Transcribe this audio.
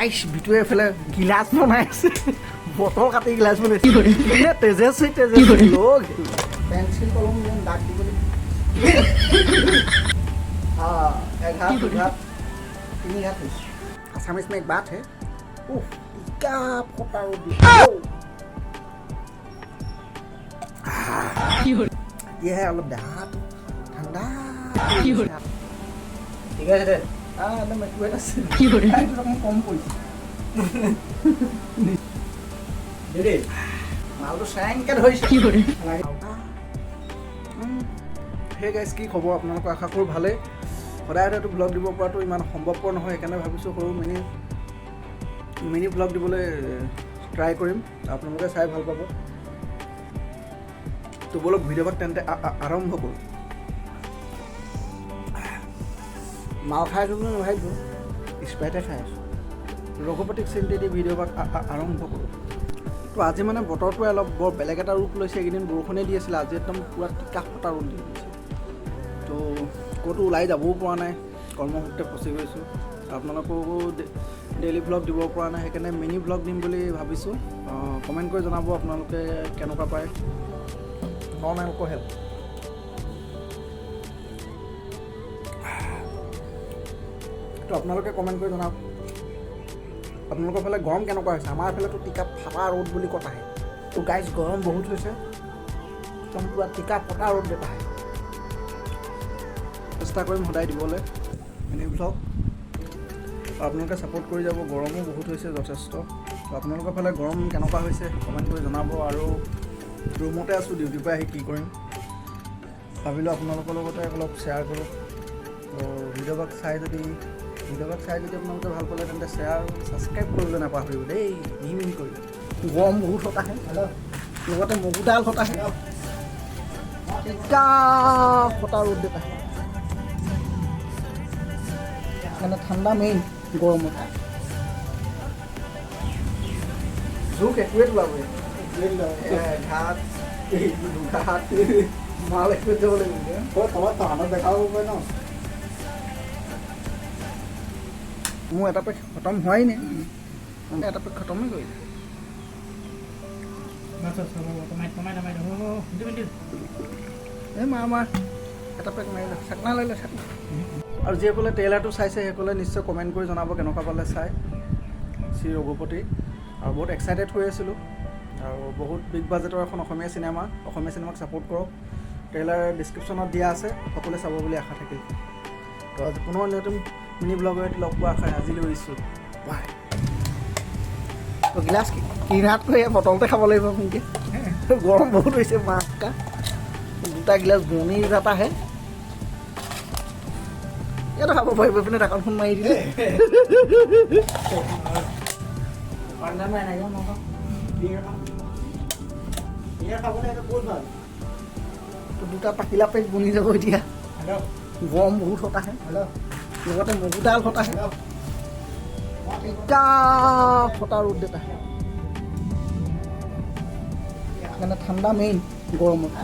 গাইছ ভিতৰে এফালে গিলাচ বনাই আছে বটল কাটি গিলাচ বনাইছে তেজস্বী লোক পেঞ্চিল কলম যেন দাগ দিবলৈ एक हाथ दो हाथ तीन हाथ असमिस में एक बात है क्या फोटा ये है अलग हाथ ठंडा ठीक है दे एकदम मैं कम पैसा दे मालটো চেংকে ধৰিছে হে গাইছ কি খবৰ আপোনালোকক আশা কৰোঁ ভালেই সদায় সদায়তো ব্লগ দিব পৰাটো ইমান সম্ভৱপৰ নহয় সেইকাৰণে ভাবিছোঁ সৰু মিনি ব্লগ দিবলৈ ট্ৰাই কৰিম আপোনালোকে চাই ভাল পাব তো বলক ভিডিঅ'ভাগ তেন্তে আৰম্ভ কৰোঁ মাল খাই আছোঁ বুলি নাভাবিব স্প্ৰাইটে খাই আছোঁ ৰঘুপতিক চিন্তি দি ভিডিঅ'ভাগ আৰম্ভ কৰোঁ তো আজি মানে বতৰটোৱে অলপ বৰ বেলেগ এটা ৰূপ লৈছে এইকেইদিন বৰষুণে দি আছিলে আজি একদম পূৰা টিকা ফটা ৰ'দ দি দিছে তো ক'তো ওলাই যাবও পৰা নাই কৰ্মসূত্ৰে ফচি গৈছোঁ আপোনালোককো ডেইলি ব্লগ দিব পৰা নাই সেইকাৰণে মিনি ব্লগ দিম বুলি ভাবিছোঁ কমেণ্ট কৰি জনাব আপোনালোকে কেনেকুৱা পায় নন এলকহল তো আপোনালোকে কমেণ্ট কৰি জনাওক আপোনালোকৰ ফালে গৰম কেনেকুৱা হৈছে আমাৰ ফালেতো টিকা ফটা ৰ'দ বুলি কথা আহে তো গাইজ গৰম বহুত হৈছে একদম পূৰা টিকা ফটা ৰ'দ দেখা আহে চেষ্টা কৰিম সদায় দিবলৈ মিনি ব্লগ আপোনালোকে ছাপোৰ্ট কৰি যাব গৰমো বহুত হৈছে যথেষ্ট তো আপোনালোকৰ ফালে গৰম কেনেকুৱা হৈছে কমেণ্ট কৰি জনাব আৰু ৰুমতে আছোঁ ডিউটিৰ পৰা আহি কি কৰিম ভাবিলোঁ আপোনালোকৰ লগতে অলপ শ্বেয়াৰ কৰোঁ তো ভিডিঅ'ভাগ চাই যদি আপোনালোকে ভাল পালে তেন্তে শ্বেয়াৰ ছাবস্ক্ৰাইব কৰিবলৈ নাপাহৰিব দেই মিহি কৰি গৰম বহুত হতাহে লগতে মগুডাল হতাহে টিকা ফটা ৰ'দ দেখায় মানে ঠাণ্ডা মেইন গৰমত জোক একোৱে ওলাব ঘাট ঘাট মাল একোৱে যাব লাগিব ক'ৰবাত তাহাঁতক দেখাব পাৰে ন মোৰ এটা পেক খতম হোৱাই নাই এটা পেক খতমেই কৰিলে এই মা এটা পেক মাৰিলে চাকনা লাগিলে চাকনা আৰু যিসকলে ট্ৰেইলাৰটো চাইছে সেইসকলে নিশ্চয় কমেণ্ট কৰি জনাব কেনেকুৱা পালে চাই শ্ৰী ৰঘুপতি আৰু বহুত এক্সাইটেড হৈ আছিলোঁ আৰু বহুত বিগ বাজেটৰ এখন অসমীয়া চিনেমাক ছাপোৰ্ট কৰক ট্ৰেইলাৰ ডিছক্ৰিপশ্যনত দিয়া আছে সকলোৱে চাব বুলি আশা থাকিল তো আজি পুনৰ নতুন মিনি ব্লগৰ এটি লগ পোৱা আশাৰে আজিলৈ এৰিছোঁ বাই তো গিলাচ কিনাতকৈ বটলতে খাব লাগিব নেকি গৰম বহুত হৈছে মাছকা দুটা গিলাচ বনি যাত আহে ইয়াতে খাব পাৰিব পিনে ঢাকন ফোন মাৰি দিলে দুটা পাকিলা পেক বনি যাব এতিয়া গৰম বহুত হতাহে লগতে মগুডাল হতাহে টিকা ফটা ৰ'দ দেখায় মানে ঠাণ্ডা মেইন গৰমত